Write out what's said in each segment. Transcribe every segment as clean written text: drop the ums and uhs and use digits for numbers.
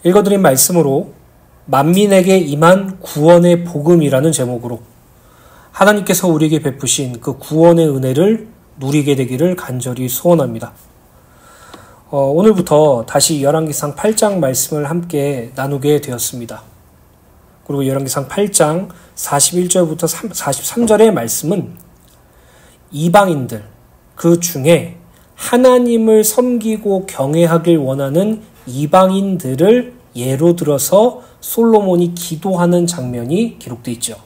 읽어드린 말씀으로 만민에게 임한 구원의 복음이라는 제목으로 하나님께서 우리에게 베푸신 그 구원의 은혜를 누리게 되기를 간절히 소원합니다. 오늘부터 다시 열왕기상 8장 말씀을 함께 나누게 되었습니다. 그리고 열왕기상 8장 41절부터 43절의 말씀은 이방인들, 그 중에 하나님을 섬기고 경외하길 원하는 이방인들을 예로 들어서 솔로몬이 기도하는 장면이 기록되어 있죠.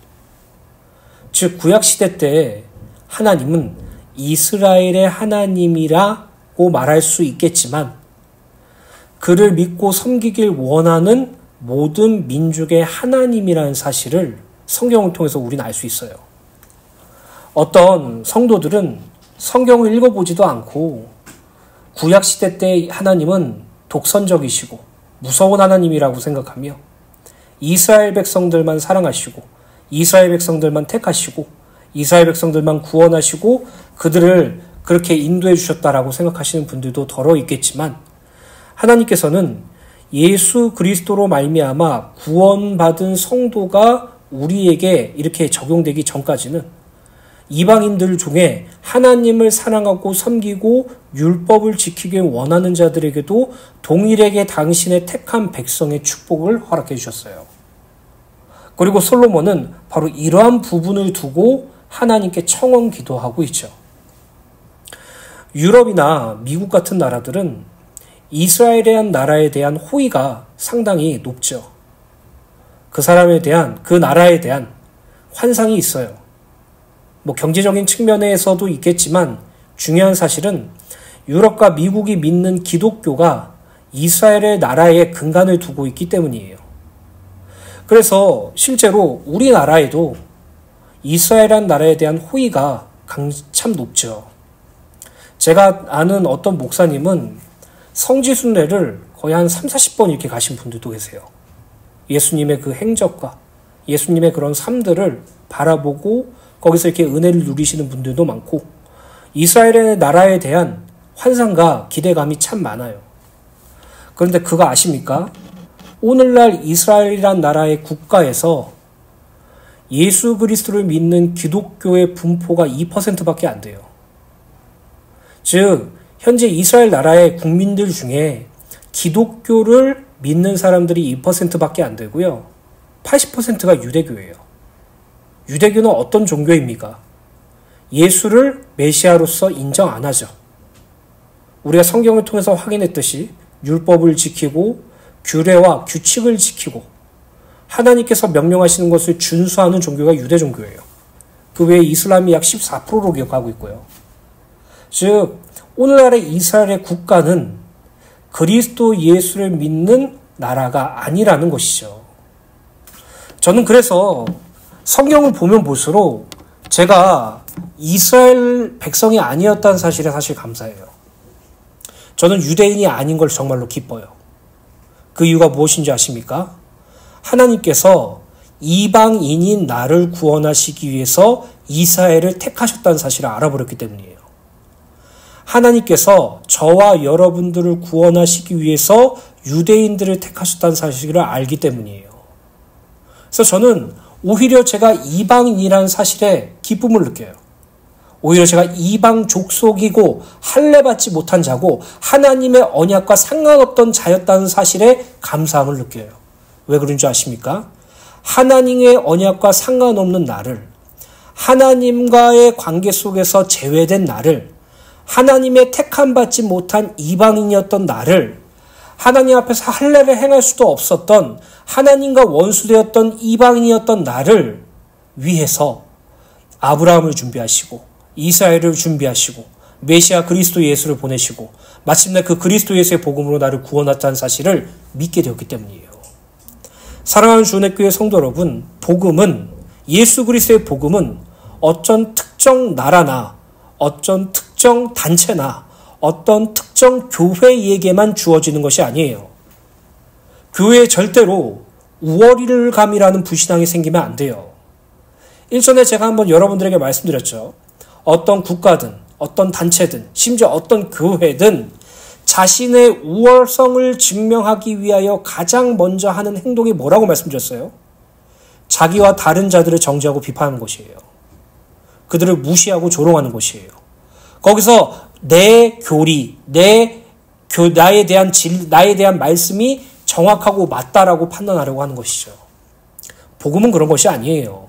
즉 구약시대 때 하나님은 이스라엘의 하나님이라고 말할 수 있겠지만 그를 믿고 섬기길 원하는 모든 민족의 하나님이라는 사실을 성경을 통해서 우리는 알 수 있어요. 어떤 성도들은 성경을 읽어보지도 않고 구약시대 때 하나님은 독선적이시고 무서운 하나님이라고 생각하며 이스라엘 백성들만 사랑하시고 이스라엘 백성들만 택하시고 이스라엘 백성들만 구원하시고 그들을 그렇게 인도해 주셨다라고 생각하시는 분들도 더러 있겠지만 하나님께서는 예수 그리스도로 말미암아 구원받은 성도가 우리에게 이렇게 적용되기 전까지는 이방인들 중에 하나님을 사랑하고 섬기고 율법을 지키길 원하는 자들에게도 동일하게 당신의 택한 백성의 축복을 허락해 주셨어요. 그리고 솔로몬은 바로 이러한 부분을 두고 하나님께 청원 기도하고 있죠. 유럽이나 미국 같은 나라들은 이스라엘이라는 나라에 대한 호의가 상당히 높죠. 그 나라에 대한 환상이 있어요. 경제적인 측면에서도 있겠지만 중요한 사실은 유럽과 미국이 믿는 기독교가 이스라엘의 나라에 근간을 두고 있기 때문이에요. 그래서 실제로 우리나라에도 이스라엘이라는 나라에 대한 호의가 참 높죠. 제가 아는 어떤 목사님은 성지순례를 거의 한 30-40번 이렇게 가신 분들도 계세요. 예수님의 그 행적과 예수님의 그런 삶들을 바라보고 거기서 이렇게 은혜를 누리시는 분들도 많고 이스라엘의 나라에 대한 환상과 기대감이 참 많아요. 그런데 그거 아십니까? 오늘날 이스라엘이란 나라의 국가에서 예수 그리스도를 믿는 기독교의 분포가 2%밖에 안 돼요. 즉 현재 이스라엘 나라의 국민들 중에 기독교를 믿는 사람들이 2%밖에 안 되고요. 80%가 유대교예요. 유대교는 어떤 종교입니까? 예수를 메시아로서 인정 안 하죠. 우리가 성경을 통해서 확인했듯이 율법을 지키고 규례와 규칙을 지키고 하나님께서 명령하시는 것을 준수하는 종교가 유대 종교예요. 그 외에 이슬람이 약 14%로 기억하고 있고요. 즉 오늘날의 이스라엘의 국가는 그리스도 예수를 믿는 나라가 아니라는 것이죠. 저는 그래서 성경을 보면 볼수록 제가 이스라엘 백성이 아니었다는 사실에 사실 감사해요. 저는 유대인이 아닌 걸 정말로 기뻐요. 그 이유가 무엇인지 아십니까? 하나님께서 이방인인 나를 구원하시기 위해서 이스라엘을 택하셨다는 사실을 알아버렸기 때문이에요. 하나님께서 저와 여러분들을 구원하시기 위해서 유대인들을 택하셨다는 사실을 알기 때문이에요. 그래서 저는 오히려 제가 이방인이라는 사실에 기쁨을 느껴요. 오히려 제가 이방 족속이고 할례받지 못한 자고 하나님의 언약과 상관없던 자였다는 사실에 감사함을 느껴요. 왜 그런 줄 아십니까? 하나님의 언약과 상관없는 나를, 하나님과의 관계 속에서 제외된 나를, 하나님의 택함받지 못한 이방인이었던 나를, 하나님 앞에서 할례를 행할 수도 없었던 하나님과 원수되었던 이방인이었던 나를 위해서 아브라함을 준비하시고 이스라엘을 준비하시고 메시아 그리스도 예수를 보내시고 마침내 그 그리스도 예수의 복음으로 나를 구원했다는 사실을 믿게 되었기 때문이에요. 사랑하는 주은혜교회 성도 여러분, 복음은 예수 그리스도의 복음은 어떤 특정 나라나 어떤 특정 단체나 어떤 특정 교회에게만 주어지는 것이 아니에요. 교회에 절대로 우월감이라는 부신앙이 생기면 안 돼요. 일전에 제가 한번 여러분들에게 말씀드렸죠. 어떤 국가든 어떤 단체든 심지어 어떤 교회든 자신의 우월성을 증명하기 위하여 가장 먼저 하는 행동이 뭐라고 말씀드렸어요? 자기와 다른 자들을 정죄하고 비판하는 것이에요. 그들을 무시하고 조롱하는 것이에요. 거기서 내 교리, 나에 대한 말씀이 정확하고 맞다라고 판단하려고 하는 것이죠. 복음은 그런 것이 아니에요.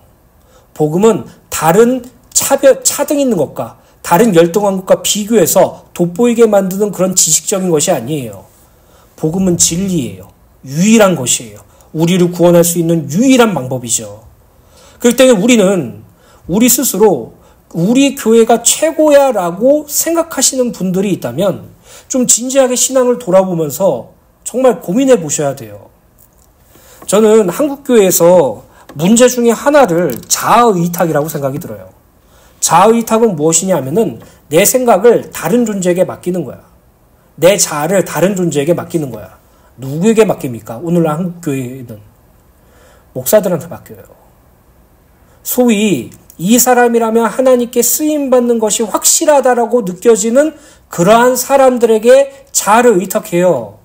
복음은 다른 차등 있는 것과 다른 열등한 것과 비교해서 돋보이게 만드는 그런 지식적인 것이 아니에요. 복음은 진리예요. 유일한 것이에요. 우리를 구원할 수 있는 유일한 방법이죠. 그럴 때는 우리는 우리 스스로 우리 교회가 최고야라고 생각하시는 분들이 있다면 좀 진지하게 신앙을 돌아보면서 정말 고민해 보셔야 돼요. 저는 한국교회에서 문제 중에 하나를 자아의탁이라고 생각이 들어요. 자아의탁은 무엇이냐 하면은 내 생각을 다른 존재에게 맡기는 거야. 내 자아를 다른 존재에게 맡기는 거야. 누구에게 맡깁니까? 오늘날 한국교회는 목사들한테 맡겨요. 소위 이 사람이라면 하나님께 쓰임받는 것이 확실하다라고 느껴지는 그러한 사람들에게 자아를 의탁해요.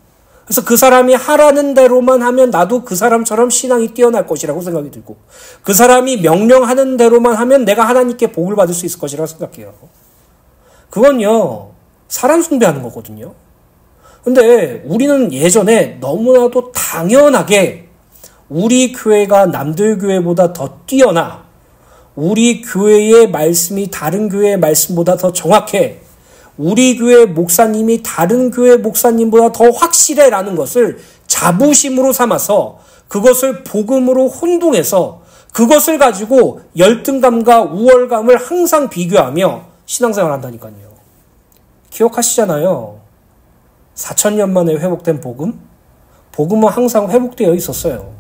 그래서 그 사람이 하라는 대로만 하면 나도 그 사람처럼 신앙이 뛰어날 것이라고 생각이 들고, 그 사람이 명령하는 대로만 하면 내가 하나님께 복을 받을 수 있을 것이라고 생각해요. 그건요, 사람 숭배하는 거거든요. 근데 우리는 예전에 너무나도 당연하게 우리 교회가 남들 교회보다 더 뛰어나, 우리 교회의 말씀이 다른 교회의 말씀보다 더 정확해, 우리 교회 목사님이 다른 교회 목사님보다 더 확실해라는 것을 자부심으로 삼아서 그것을 복음으로 혼동해서 그것을 가지고 열등감과 우월감을 항상 비교하며 신앙생활을 한다니까요. 기억하시잖아요. 4,000년 만에 회복된 복음? 복음은 항상 회복되어 있었어요.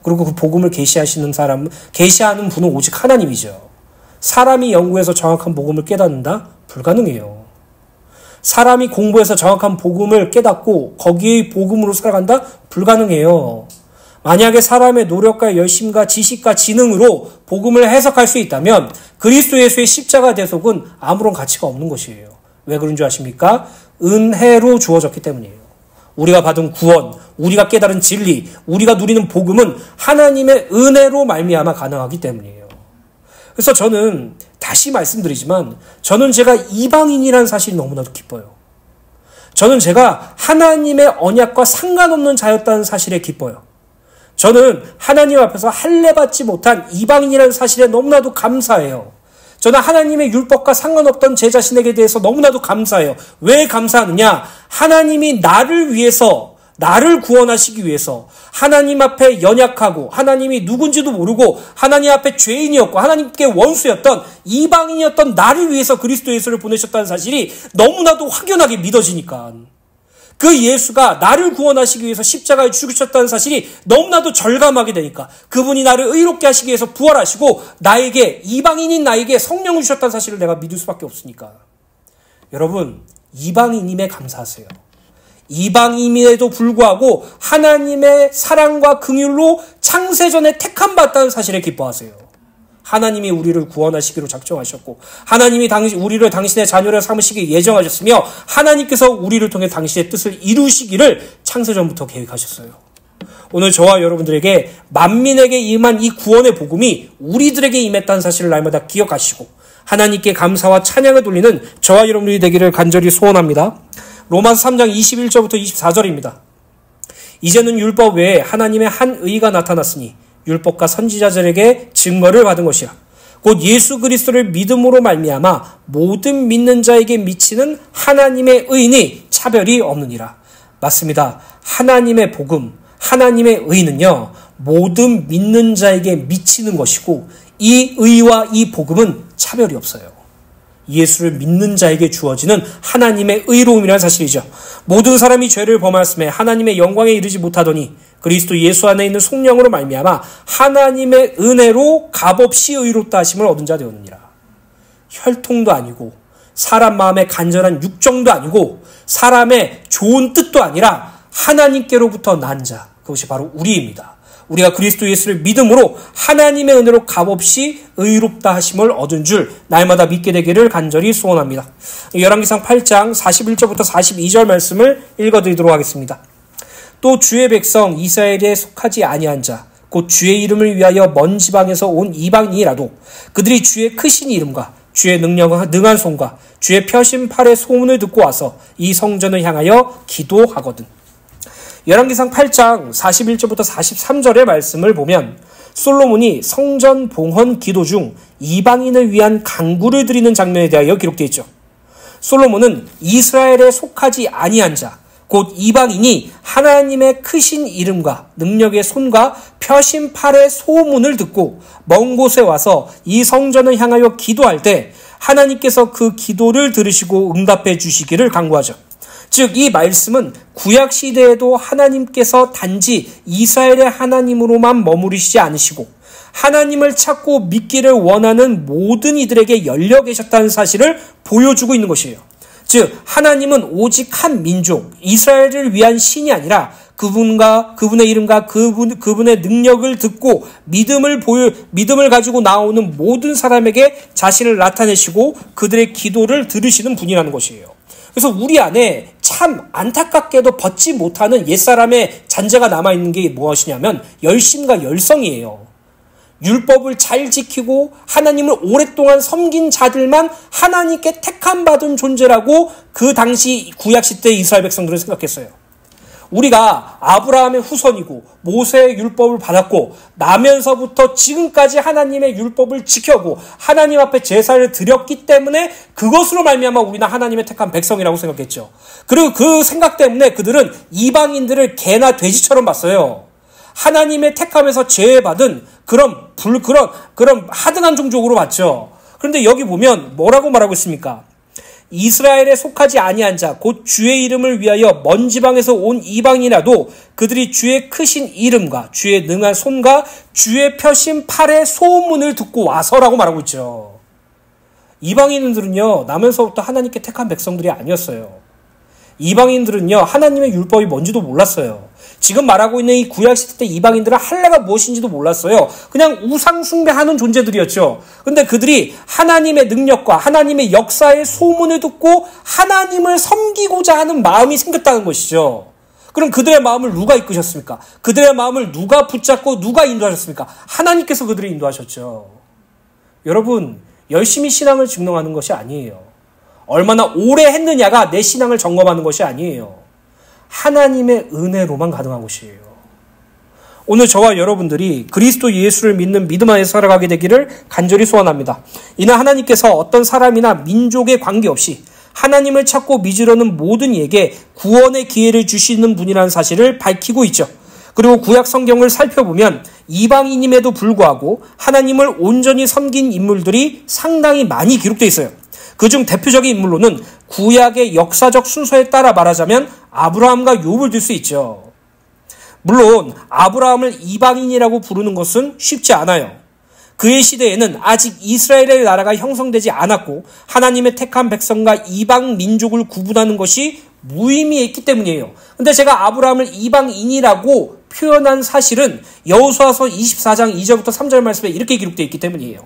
그리고 그 복음을 계시하는 분은 오직 하나님이죠. 사람이 연구해서 정확한 복음을 깨닫는다? 불가능해요. 사람이 공부해서 정확한 복음을 깨닫고 거기에 복음으로 살아간다? 불가능해요. 만약에 사람의 노력과 열심과 지식과 지능으로 복음을 해석할 수 있다면 그리스도 예수의 십자가 대속은 아무런 가치가 없는 것이에요. 왜 그런 줄 아십니까? 은혜로 주어졌기 때문이에요. 우리가 받은 구원, 우리가 깨달은 진리, 우리가 누리는 복음은 하나님의 은혜로 말미암아 가능하기 때문이에요. 그래서 저는 다시 말씀드리지만 저는 제가 이방인이라는 사실이 너무나도 기뻐요. 저는 제가 하나님의 언약과 상관없는 자였다는 사실에 기뻐요. 저는 하나님 앞에서 할례받지 못한 이방인이라는 사실에 너무나도 감사해요. 저는 하나님의 율법과 상관없던 제 자신에게 대해서 너무나도 감사해요. 왜 감사하느냐? 하나님이 나를 위해서, 나를 구원하시기 위해서 하나님 앞에 연약하고 하나님이 누군지도 모르고 하나님 앞에 죄인이었고 하나님께 원수였던 이방인이었던 나를 위해서 그리스도 예수를 보내셨다는 사실이 너무나도 확연하게 믿어지니까, 그 예수가 나를 구원하시기 위해서 십자가에 죽으셨다는 사실이 너무나도 절감하게 되니까, 그분이 나를 의롭게 하시기 위해서 부활하시고 나에게, 이방인인 나에게 성령을 주셨다는 사실을 내가 믿을 수밖에 없으니까. 여러분, 이방인임에 감사하세요. 이방인임에도 불구하고 하나님의 사랑과 긍휼로 창세전에 택함받았다는 사실에 기뻐하세요. 하나님이 우리를 구원하시기로 작정하셨고 하나님이 우리를 당신의 자녀로 삼으시기 예정하셨으며 하나님께서 우리를 통해 당신의 뜻을 이루시기를 창세전부터 계획하셨어요. 오늘 저와 여러분들에게 만민에게 임한 이 구원의 복음이 우리들에게 임했다는 사실을 날마다 기억하시고 하나님께 감사와 찬양을 돌리는 저와 여러분들이 되기를 간절히 소원합니다. 로마서 3장 21절부터 24절입니다. 이제는 율법 외에 하나님의 한 의가 나타났으니 율법과 선지자들에게 증거를 받은 것이라. 곧 예수 그리스도를 믿음으로 말미암아 모든 믿는 자에게 미치는 하나님의 의니 차별이 없느니라. 맞습니다. 하나님의 복음, 하나님의 의는요, 모든 믿는 자에게 미치는 것이고 이 의와 이 복음은 차별이 없어요. 예수를 믿는 자에게 주어지는 하나님의 의로움이라는 사실이죠. 모든 사람이 죄를 범하였음에 하나님의 영광에 이르지 못하더니 그리스도 예수 안에 있는 성령으로 말미암아 하나님의 은혜로 값없이 의롭다 하심을 얻은 자 되었느니라. 혈통도 아니고 사람 마음의 간절한 육정도 아니고 사람의 좋은 뜻도 아니라 하나님께로부터 난 자, 그것이 바로 우리입니다. 우리가 그리스도 예수를 믿음으로 하나님의 은혜로 값없이 의롭다 하심을 얻은 줄 날마다 믿게 되기를 간절히 소원합니다. 열왕기상 8장 41절부터 42절 말씀을 읽어드리도록 하겠습니다. 또 주의 백성 이스라엘에 속하지 아니한 자 곧 주의 이름을 위하여 먼 지방에서 온 이방인이라도 그들이 주의 크신 이름과 주의 능한 손과 주의 펴신 팔의 소문을 듣고 와서 이 성전을 향하여 기도하거든. 열왕기상 8장 41절부터 43절의 말씀을 보면 솔로몬이 성전 봉헌 기도 중 이방인을 위한 간구를 드리는 장면에 대하여 기록되어 있죠. 솔로몬은 이스라엘에 속하지 아니한 자 곧 이방인이 하나님의 크신 이름과 능력의 손과 펴신 팔의 소문을 듣고 먼 곳에 와서 이 성전을 향하여 기도할 때 하나님께서 그 기도를 들으시고 응답해 주시기를 간구하죠. 즉 이 말씀은 구약 시대에도 하나님께서 단지 이스라엘의 하나님으로만 머무르시지 않으시고 하나님을 찾고 믿기를 원하는 모든 이들에게 열려 계셨다는 사실을 보여주고 있는 것이에요. 즉 하나님은 오직 한 민족 이스라엘을 위한 신이 아니라 그분의 이름과 그분의 능력을 듣고 믿음을 가지고 나오는 모든 사람에게 자신을 나타내시고 그들의 기도를 들으시는 분이라는 것이에요. 그래서 우리 안에 참 안타깝게도 벗지 못하는 옛사람의 잔재가 남아있는 게 무엇이냐면 열심과 열성이에요. 율법을 잘 지키고 하나님을 오랫동안 섬긴 자들만 하나님께 택함받은 존재라고 그 당시 구약시대 이스라엘 백성들은 생각했어요. 우리가 아브라함의 후손이고 모세의 율법을 받았고 나면서부터 지금까지 하나님의 율법을 지켜고 하나님 앞에 제사를 드렸기 때문에 그것으로 말미암아 우리는 하나님의 택한 백성이라고 생각했죠. 그리고 그 생각 때문에 그들은 이방인들을 개나 돼지처럼 봤어요. 하나님의 택함에서 제외받은 그런 하등한 종족으로 봤죠. 그런데 여기 보면 뭐라고 말하고 있습니까? 이스라엘에 속하지 아니한 자 곧 주의 이름을 위하여 먼 지방에서 온 이방이라도 그들이 주의 크신 이름과 주의 능한 손과 주의 펴신 팔의 소문을 듣고 와서라고 말하고 있죠. 이방인들은요 나면서부터 하나님께 택한 백성들이 아니었어요. 이방인들은요 하나님의 율법이 뭔지도 몰랐어요. 지금 말하고 있는 이 구약시대 때 이방인들은 할례가 무엇인지도 몰랐어요. 그냥 우상 숭배하는 존재들이었죠. 근데 그들이 하나님의 능력과 하나님의 역사의 소문을 듣고 하나님을 섬기고자 하는 마음이 생겼다는 것이죠. 그럼 그들의 마음을 누가 이끄셨습니까? 그들의 마음을 누가 붙잡고 누가 인도하셨습니까? 하나님께서 그들을 인도하셨죠. 여러분, 열심히 신앙을 증명하는 것이 아니에요. 얼마나 오래 했느냐가 내 신앙을 점검하는 것이 아니에요. 하나님의 은혜로만 가능한 것이에요. 오늘 저와 여러분들이 그리스도 예수를 믿는 믿음 안에 살아가게 되기를 간절히 소원합니다. 이는 하나님께서 어떤 사람이나 민족에 관계없이 하나님을 찾고 믿으려는 모든 이에게 구원의 기회를 주시는 분이라는 사실을 밝히고 있죠. 그리고 구약 성경을 살펴보면 이방인임에도 불구하고 하나님을 온전히 섬긴 인물들이 상당히 많이 기록되어 있어요. 그중 대표적인 인물로는 구약의 역사적 순서에 따라 말하자면 아브라함과 욥을 들 수 있죠. 물론 아브라함을 이방인이라고 부르는 것은 쉽지 않아요. 그의 시대에는 아직 이스라엘의 나라가 형성되지 않았고 하나님의 택한 백성과 이방 민족을 구분하는 것이 무의미했기 때문이에요. 근데 제가 아브라함을 이방인이라고 표현한 사실은 여호수아서 24장 2절부터 3절 말씀에 이렇게 기록되어 있기 때문이에요.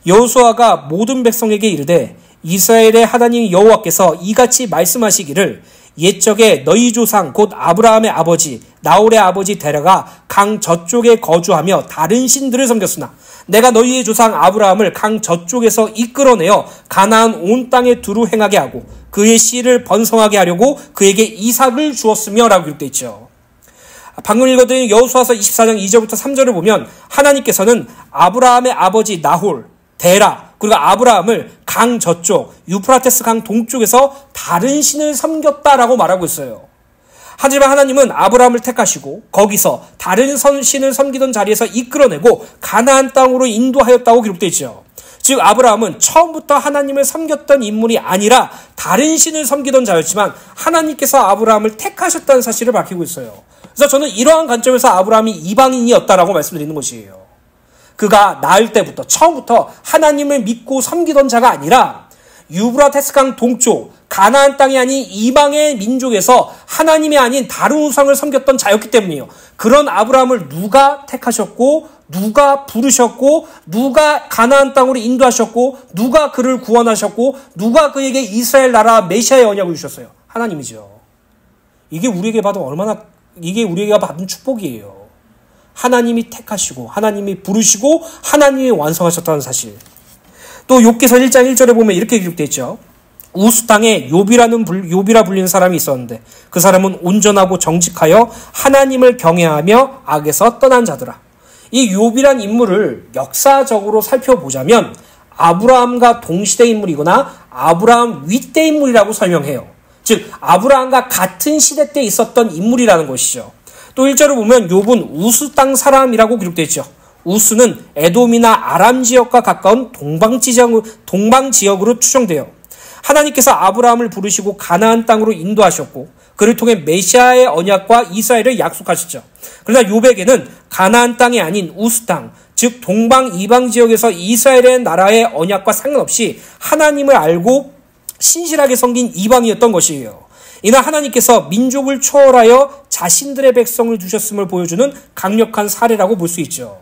여호수아가 모든 백성에게 이르되 이스라엘의 하나님 여호와께서 이같이 말씀하시기를 옛적에 너희 조상 곧 아브라함의 아버지 나홀의 아버지 데라가 강 저쪽에 거주하며 다른 신들을 섬겼으나 내가 너희의 조상 아브라함을 강 저쪽에서 이끌어내어 가나안 온 땅에 두루 행하게 하고 그의 씨를 번성하게 하려고 그에게 이삭을 주었으며 라고 기록되어 있죠. 방금 읽어드린 여호수아서 24장 2절부터 3절을 보면 하나님께서는 아브라함의 아버지 나홀, 데라 그리고 아브라함을 강 저쪽 유프라테스 강 동쪽에서 다른 신을 섬겼다라고 말하고 있어요. 하지만 하나님은 아브라함을 택하시고 거기서 다른 신을 섬기던 자리에서 이끌어내고 가나안 땅으로 인도하였다고 기록되어 있죠. 즉 아브라함은 처음부터 하나님을 섬겼던 인물이 아니라 다른 신을 섬기던 자였지만 하나님께서 아브라함을 택하셨다는 사실을 밝히고 있어요. 그래서 저는 이러한 관점에서 아브라함이 이방인이었다라고 말씀드리는 것이에요. 그가 낳을 때부터 처음부터 하나님을 믿고 섬기던 자가 아니라 유브라테스강 동쪽 가나안 땅이 아닌 이방의 민족에서 하나님이 아닌 다른 우상을 섬겼던 자였기 때문이에요. 그런 아브라함을 누가 택하셨고 누가 부르셨고 누가 가나안 땅으로 인도하셨고 누가 그를 구원하셨고 누가 그에게 이스라엘 나라 메시아의 언약을 주셨어요? 하나님이죠. 이게 우리에게 받은 축복이에요. 하나님이 택하시고 하나님이 부르시고 하나님이 완성하셨다는 사실. 또 욥기서 1장 1절에 보면 이렇게 기록되어 있죠. 우스 땅에 욥이라 불리는 사람이 있었는데 그 사람은 온전하고 정직하여 하나님을 경외하며 악에서 떠난 자더라. 이 욥이란 인물을 역사적으로 살펴보자면 아브라함과 동시대 인물이거나 아브라함 윗대 인물이라고 설명해요. 즉 아브라함과 같은 시대 때 있었던 인물이라는 것이죠. 또 1절을 보면 욥은 우스 땅 사람이라고 기록되어 있죠. 우스는 에돔이나 아람 지역과 가까운 동방 지역으로 추정돼요. 하나님께서 아브라함을 부르시고 가나안 땅으로 인도하셨고 그를 통해 메시아의 언약과 이스라엘을 약속하셨죠. 그러나 욥에게는 가나안 땅이 아닌 우스 땅, 즉 동방 이방 지역에서 이스라엘의 나라의 언약과 상관없이 하나님을 알고 신실하게 섬긴 이방이었던 것이에요. 이날 하나님께서 민족을 초월하여 자신들의 백성을 두셨음을 보여주는 강력한 사례라고 볼 수 있죠.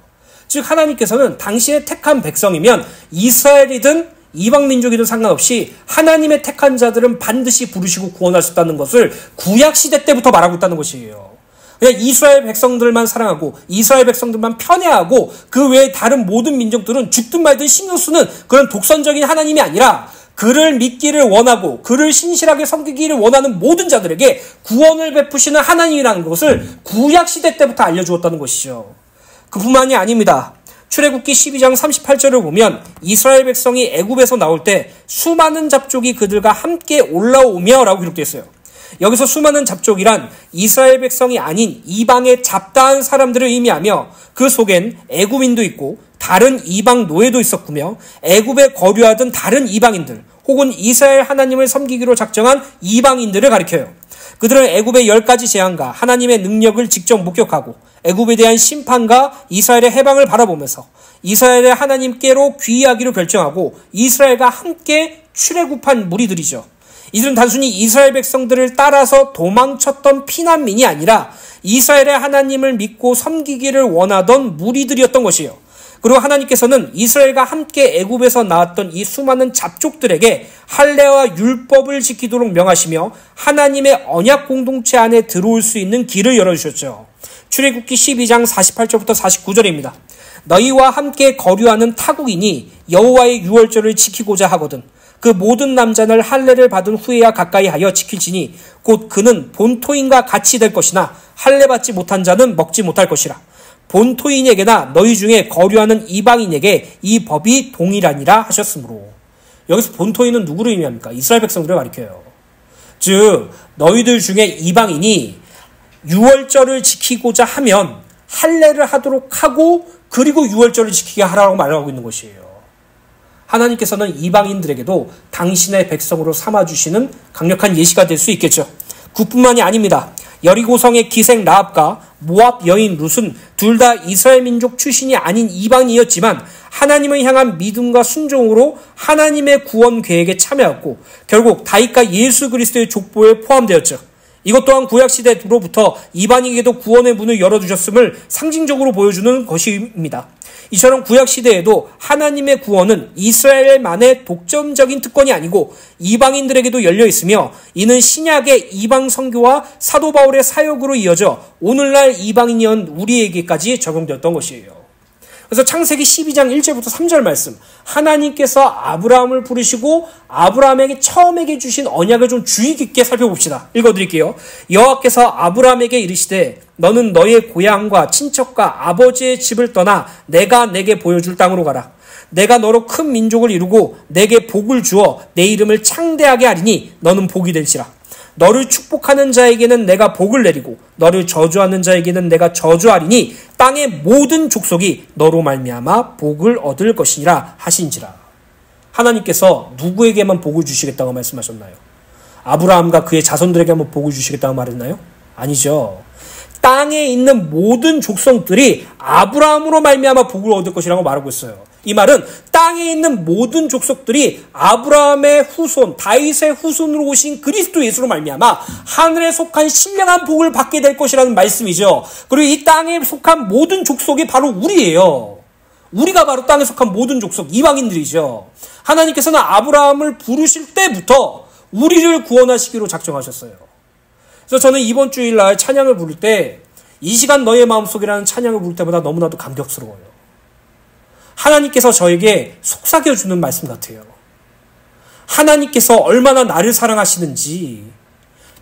즉 하나님께서는 당신의 택한 백성이면 이스라엘이든 이방 민족이든 상관없이 하나님의 택한 자들은 반드시 부르시고 구원하셨다는 것을 구약시대 때부터 말하고 있다는 것이에요. 그냥 이스라엘 백성들만 사랑하고 이스라엘 백성들만 편애하고 그 외에 다른 모든 민족들은 죽든 말든 신경 쓰는 그런 독선적인 하나님이 아니라 그를 믿기를 원하고 그를 신실하게 섬기기를 원하는 모든 자들에게 구원을 베푸시는 하나님이라는 것을 구약시대 때부터 알려주었다는 것이죠. 그뿐만이 아닙니다. 출애굽기 12장 38절을 보면 이스라엘 백성이 애굽에서 나올 때 수많은 잡족이 그들과 함께 올라오며 라고 기록되어 있어요. 여기서 수많은 잡족이란 이스라엘 백성이 아닌 이방의 잡다한 사람들을 의미하며 그 속엔 애굽인도 있고 다른 이방 노예도 있었구며 애굽에 거류하던 다른 이방인들 혹은 이스라엘 하나님을 섬기기로 작정한 이방인들을 가리켜요. 그들은 애굽의 10가지 재앙과 하나님의 능력을 직접 목격하고 애굽에 대한 심판과 이스라엘의 해방을 바라보면서 이스라엘의 하나님께로 귀의하기로 결정하고 이스라엘과 함께 출애굽한 무리들이죠. 이들은 단순히 이스라엘 백성들을 따라서 도망쳤던 피난민이 아니라 이스라엘의 하나님을 믿고 섬기기를 원하던 무리들이었던 것이에요. 그리고 하나님께서는 이스라엘과 함께 애굽에서 나왔던 이 수많은 잡족들에게 할례와 율법을 지키도록 명하시며 하나님의 언약 공동체 안에 들어올 수 있는 길을 열어주셨죠. 출애굽기 12장 48절부터 49절입니다. 너희와 함께 거류하는 타국인이 여호와의 유월절을 지키고자 하거든 그 모든 남자는 할례를 받은 후에야 가까이 하여 지킬지니 곧 그는 본토인과 같이 될 것이나 할례 받지 못한 자는 먹지 못할 것이라. 본토인에게나 너희 중에 거류하는 이방인에게 이 법이 동일하니라 하셨으므로. 여기서 본토인은 누구를 의미합니까? 이스라엘 백성들을 가리켜요. 즉 너희들 중에 이방인이 유월절을 지키고자 하면 할례를 하도록 하고 그리고 유월절을 지키게 하라고 말하고 있는 것이에요. 하나님께서는 이방인들에게도 당신의 백성으로 삼아주시는 강력한 예시가 될 수 있겠죠. 그뿐만이 아닙니다. 여리고성의 기생 라합과 모압 여인 룻은 둘 다 이스라엘 민족 출신이 아닌 이방인이었지만 하나님을 향한 믿음과 순종으로 하나님의 구원 계획에 참여했고 결국 다윗과 예수 그리스도의 족보에 포함되었죠. 이것 또한 구약시대로부터 이방인에게도 구원의 문을 열어주셨음을 상징적으로 보여주는 것입니다. 이처럼 구약시대에도 하나님의 구원은 이스라엘만의 독점적인 특권이 아니고 이방인들에게도 열려있으며 이는 신약의 이방 선교와 사도 바울의 사역으로 이어져 오늘날 이방인이온 우리에게까지 적용되었던 것이에요. 그래서 창세기 12장 1절부터 3절 말씀, 하나님께서 아브라함을 부르시고 아브라함에게 처음에게 주신 언약을 좀 주의 깊게 살펴봅시다. 읽어드릴게요. 여호와께서 아브라함에게 이르시되 너는 너의 고향과 친척과 아버지의 집을 떠나 내가 내게 보여줄 땅으로 가라. 내가 너로 큰 민족을 이루고 내게 복을 주어 내 이름을 창대하게 하리니 너는 복이 될지라. 너를 축복하는 자에게는 내가 복을 내리고 너를 저주하는 자에게는 내가 저주하리니 땅의 모든 족속이 너로 말미암아 복을 얻을 것이니라 하신지라. 하나님께서 누구에게만 복을 주시겠다고 말씀하셨나요? 아브라함과 그의 자손들에게만 복을 주시겠다고 말했나요? 아니죠. 땅에 있는 모든 족속들이 아브라함으로 말미암아 복을 얻을 것이라고 말하고 있어요. 이 말은 땅에 있는 모든 족속들이 아브라함의 후손, 다윗의 후손으로 오신 그리스도 예수로 말미암아 하늘에 속한 신령한 복을 받게 될 것이라는 말씀이죠. 그리고 이 땅에 속한 모든 족속이 바로 우리예요. 우리가 바로 땅에 속한 모든 족속, 이방인들이죠. 하나님께서는 아브라함을 부르실 때부터 우리를 구원하시기로 작정하셨어요. 그래서 저는 이번 주일날 찬양을 부를 때 이 시간 너의 마음속이라는 찬양을 부를 때마다 너무나도 감격스러워요. 하나님께서 저에게 속삭여주는 말씀 같아요. 하나님께서 얼마나 나를 사랑하시는지,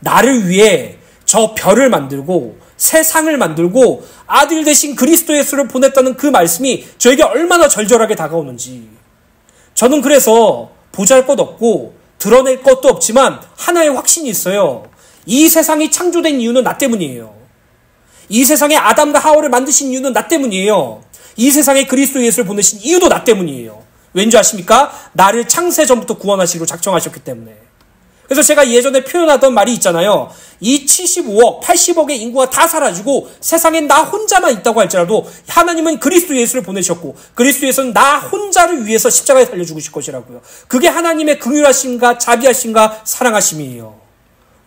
나를 위해 저 별을 만들고 세상을 만들고 아들 대신 그리스도 예수를 보냈다는 그 말씀이 저에게 얼마나 절절하게 다가오는지. 저는 그래서 보잘것없고 드러낼 것도 없지만 하나의 확신이 있어요. 이 세상이 창조된 이유는 나 때문이에요. 이 세상에 아담과 하와를 만드신 이유는 나 때문이에요. 이 세상에 그리스도 예수를 보내신 이유도 나 때문이에요. 왠지 아십니까? 나를 창세 전부터 구원하시기로 작정하셨기 때문에. 그래서 제가 예전에 표현하던 말이 있잖아요. 이 75억, 80억의 인구가 다 사라지고 세상에 나 혼자만 있다고 할지라도 하나님은 그리스도 예수를 보내셨고 그리스도 예수는 나 혼자를 위해서 십자가에 달려 죽으실 것이라고요. 그게 하나님의 긍휼하심과 자비하심과 사랑하심이에요.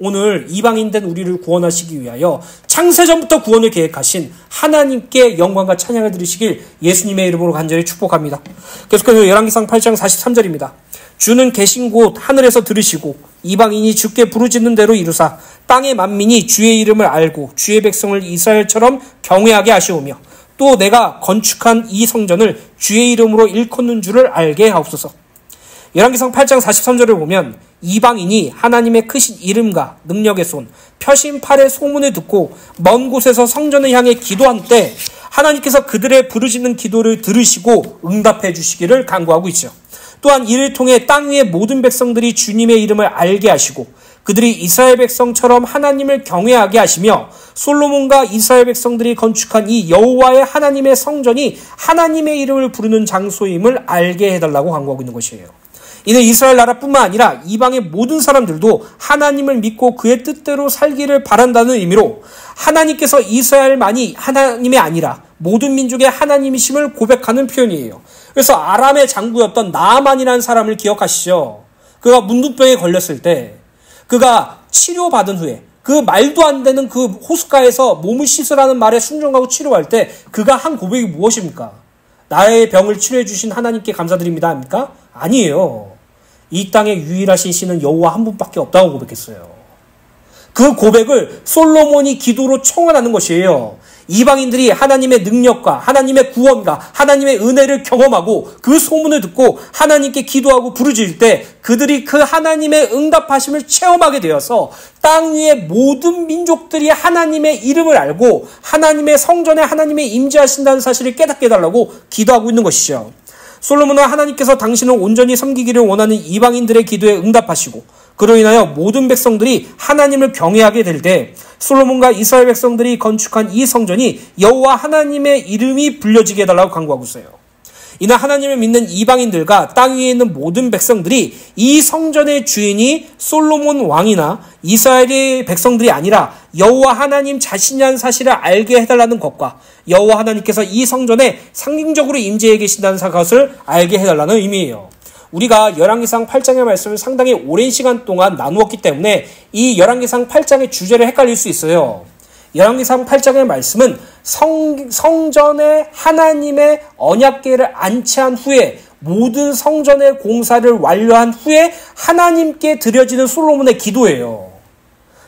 오늘 이방인된 우리를 구원하시기 위하여 창세전부터 구원을 계획하신 하나님께 영광과 찬양을 드리시길 예수님의 이름으로 간절히 축복합니다. 계속해서 열왕기상 8장 43절입니다. 주는 계신 곳 하늘에서 들으시고 이방인이 주께 부르짖는 대로 이루사 땅의 만민이 주의 이름을 알고 주의 백성을 이스라엘처럼 경외하게 하시오며 또 내가 건축한 이 성전을 주의 이름으로 일컫는 줄을 알게 하옵소서. 열왕기상 8장 43절을 보면 이방인이 하나님의 크신 이름과 능력의 손, 펴신 팔의 소문을 듣고 먼 곳에서 성전을 향해 기도한 때 하나님께서 그들의 부르짖는 기도를 들으시고 응답해 주시기를 간구하고 있죠. 또한 이를 통해 땅 위의 모든 백성들이 주님의 이름을 알게 하시고 그들이 이스라엘 백성처럼 하나님을 경외하게 하시며 솔로몬과 이스라엘 백성들이 건축한 이 여호와의 하나님의 성전이 하나님의 이름을 부르는 장소임을 알게 해달라고 간구하고 있는 것이에요. 이는 이스라엘 나라뿐만 아니라 이방의 모든 사람들도 하나님을 믿고 그의 뜻대로 살기를 바란다는 의미로 하나님께서 이스라엘만이 하나님이 아니라 모든 민족의 하나님이심을 고백하는 표현이에요. 그래서 아람의 장구였던 나아만이라는 사람을 기억하시죠? 그가 문둥병에 걸렸을 때 그가 치료받은 후에 그 말도 안 되는 그 호숫가에서 몸을 씻으라는 말에 순종하고 치료할 때 그가 한 고백이 무엇입니까? 나의 병을 치료해 주신 하나님께 감사드립니다 합니까? 아니에요. 이 땅에 유일하신 신은 여호와 한 분밖에 없다고 고백했어요. 그 고백을 솔로몬이 기도로 청원하는 것이에요. 이방인들이 하나님의 능력과 하나님의 구원과 하나님의 은혜를 경험하고 그 소문을 듣고 하나님께 기도하고 부르짖을 때 그들이 그 하나님의 응답하심을 체험하게 되어서 땅 위의 모든 민족들이 하나님의 이름을 알고 하나님의 성전에 하나님의 임재하신다는 사실을 깨닫게 해달라고 기도하고 있는 것이죠. 솔로몬은 하나님께서 당신을 온전히 섬기기를 원하는 이방인들의 기도에 응답하시고 그로 인하여 모든 백성들이 하나님을 경외하게 될 때 솔로몬과 이스라엘 백성들이 건축한 이 성전이 여호와 하나님의 이름이 불려지게 해달라고 간구하고 있어요. 이는 하나님을 믿는 이방인들과 땅 위에 있는 모든 백성들이 이 성전의 주인이 솔로몬 왕이나 이스라엘의 백성들이 아니라 여호와 하나님 자신이라는 사실을 알게 해달라는 것과 여호와 하나님께서 이 성전에 상징적으로 임재해 계신다는 것을 알게 해달라는 의미예요. 우리가 열왕기상 8장의 말씀을 상당히 오랜 시간 동안 나누었기 때문에 이 열왕기상 8장의 주제를 헷갈릴 수 있어요. 열왕기상 8장의 말씀은 성전에 하나님의 언약궤를 안치한 후에 모든 성전의 공사를 완료한 후에 하나님께 드려지는 솔로몬의 기도예요.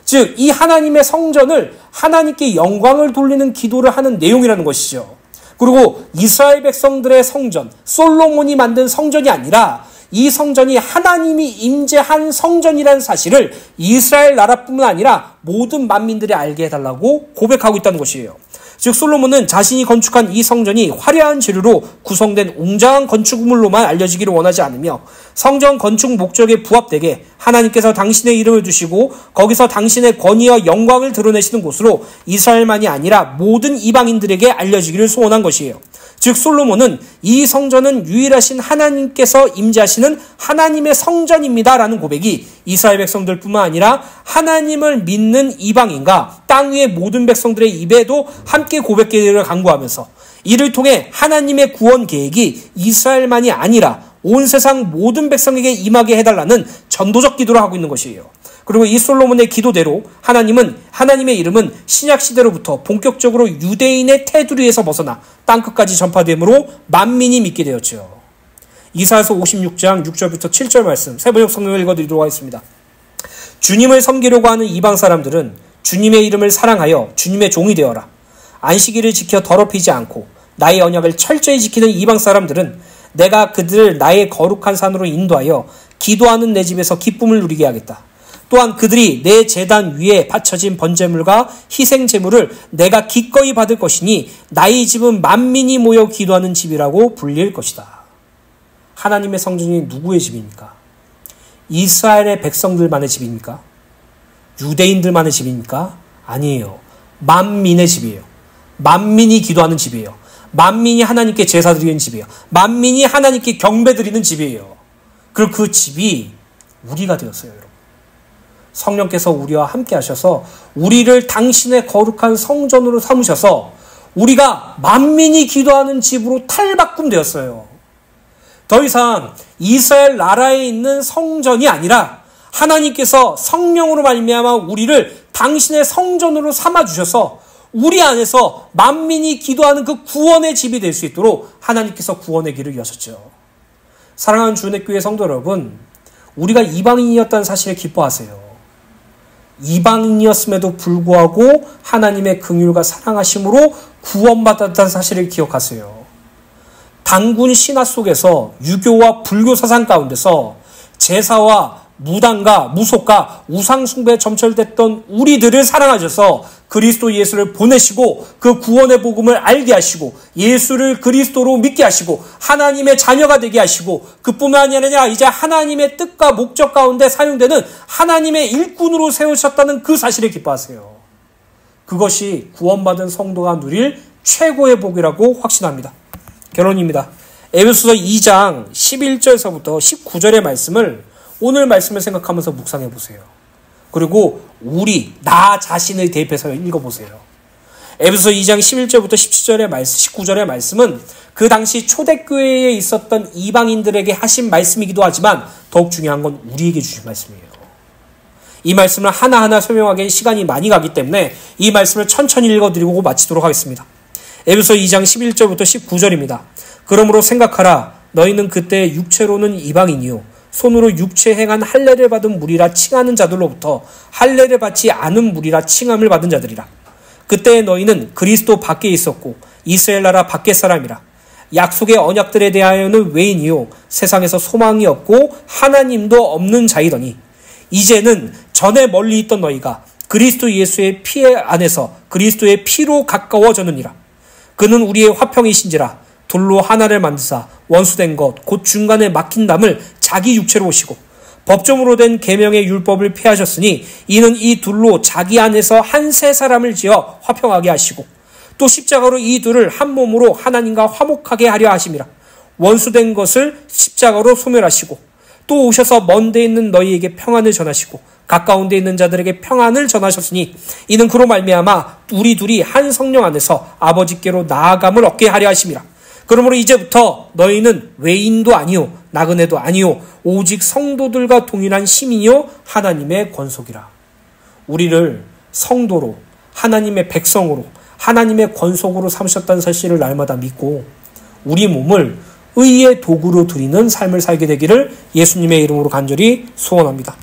즉, 이 하나님의 성전을 하나님께 영광을 돌리는 기도를 하는 내용이라는 것이죠. 그리고 이스라엘 백성들의 성전, 솔로몬이 만든 성전이 아니라 이 성전이 하나님이 임재한 성전이라는 사실을 이스라엘 나라뿐만 아니라 모든 만민들이 알게 해달라고 고백하고 있다는 것이에요. 즉 솔로몬은 자신이 건축한 이 성전이 화려한 재료로 구성된 웅장한 건축물로만 알려지기를 원하지 않으며 성전 건축 목적에 부합되게 하나님께서 당신의 이름을 두시고 거기서 당신의 권위와 영광을 드러내시는 곳으로 이스라엘만이 아니라 모든 이방인들에게 알려지기를 소원한 것이에요. 즉 솔로몬은 이 성전은 유일하신 하나님께서 임재하시는 하나님의 성전입니다라는 고백이 이스라엘 백성들뿐만 아니라 하나님을 믿는 이방인과 땅 위의 모든 백성들의 입에도 함께 고백되기를 간구하면서 이를 통해 하나님의 구원 계획이 이스라엘만이 아니라 온 세상 모든 백성에게 임하게 해달라는 전도적 기도를 하고 있는 것이에요. 그리고 이 솔로몬의 기도대로 하나님의 이름은 신약시대로부터 본격적으로 유대인의 테두리에서 벗어나 땅끝까지 전파되므로 만민이 믿게 되었죠. 이사야서 56장 6절부터 7절 말씀 세번역 성경을 읽어드리도록 하겠습니다. 주님을 섬기려고 하는 이방 사람들은 주님의 이름을 사랑하여 주님의 종이 되어라. 안식일을 지켜 더럽히지 않고 나의 언약을 철저히 지키는 이방 사람들은 내가 그들을 나의 거룩한 산으로 인도하여 기도하는 내 집에서 기쁨을 누리게 하겠다. 또한 그들이 내 제단 위에 바쳐진 번제물과 희생제물을 내가 기꺼이 받을 것이니 나의 집은 만민이 모여 기도하는 집이라고 불릴 것이다. 하나님의 성전이 누구의 집입니까? 이스라엘의 백성들만의 집입니까? 유대인들만의 집입니까? 아니에요. 만민의 집이에요. 만민이 기도하는 집이에요. 만민이 하나님께 제사 드리는 집이에요. 만민이 하나님께 경배 드리는 집이에요. 그리고 그 집이 우리가 되었어요, 여러분. 성령께서 우리와 함께 하셔서 우리를 당신의 거룩한 성전으로 삼으셔서 우리가 만민이 기도하는 집으로 탈바꿈되었어요. 더 이상 이스라엘 나라에 있는 성전이 아니라 하나님께서 성령으로 말미암아 우리를 당신의 성전으로 삼아주셔서 우리 안에서 만민이 기도하는 그 구원의 집이 될 수 있도록 하나님께서 구원의 길을 여셨죠. 사랑하는 주은혜교회 성도 여러분, 우리가 이방인이었다는 사실에 기뻐하세요. 이방인이었음에도 불구하고 하나님의 긍휼과 사랑하심으로 구원받았다는 사실을 기억하세요. 단군 신화 속에서 유교와 불교 사상 가운데서 제사와 무당과 무속과 우상숭배에 점철됐던 우리들을 사랑하셔서 그리스도 예수를 보내시고 그 구원의 복음을 알게 하시고 예수를 그리스도로 믿게 하시고 하나님의 자녀가 되게 하시고 그뿐만 아니라 이제 하나님의 뜻과 목적 가운데 사용되는 하나님의 일꾼으로 세우셨다는 그 사실에 기뻐하세요. 그것이 구원받은 성도가 누릴 최고의 복이라고 확신합니다. 결론입니다. 에베소서 2장 11절에서부터 19절의 말씀을 오늘 말씀을 생각하면서 묵상해 보세요. 그리고 나 자신을 대입해서 읽어보세요. 에베소서 2장 11절부터 17절의 말씀, 19절의 말씀은 그 당시 초대교회에 있었던 이방인들에게 하신 말씀이기도 하지만 더욱 중요한 건 우리에게 주신 말씀이에요. 이 말씀을 하나하나 설명하기엔 시간이 많이 가기 때문에 이 말씀을 천천히 읽어드리고 마치도록 하겠습니다. 에베소서 2장 11절부터 19절입니다. 그러므로 생각하라. 너희는 그때 육체로는 이방인이요 손으로 육체 행한 할례를 받은 무리라 칭하는 자들로부터 할례를 받지 않은 무리라 칭함을 받은 자들이라. 그때 너희는 그리스도 밖에 있었고 이스라엘 나라 밖의 사람이라. 약속의 언약들에 대하여는 외인이요 세상에서 소망이 없고 하나님도 없는 자이더니 이제는 전에 멀리 있던 너희가 그리스도 예수의 피 안에서 그리스도의 피로 가까워졌느니라. 그는 우리의 화평이신지라. 돌로 하나를 만드사 원수된 것 곧 중간에 막힌 담을 자기 육체로 오시고 법정으로 된 계명의 율법을 폐하셨으니 이는 이 둘로 자기 안에서 한 세 사람을 지어 화평하게 하시고 또 십자가로 이 둘을 한 몸으로 하나님과 화목하게 하려 하심이라. 원수된 것을 십자가로 소멸하시고 또 오셔서 먼 데 있는 너희에게 평안을 전하시고 가까운 데 있는 자들에게 평안을 전하셨으니 이는 그로 말미암아 우리 둘이 한 성령 안에서 아버지께로 나아감을 얻게 하려 하심이라. 그러므로 이제부터 너희는 외인도 아니요 나그네도 아니요 오직 성도들과 동일한 시민이요 하나님의 권속이라. 우리를 성도로 하나님의 백성으로 하나님의 권속으로 삼으셨다는 사실을 날마다 믿고 우리 몸을 의의 도구로 드리는 삶을 살게 되기를 예수님의 이름으로 간절히 소원합니다.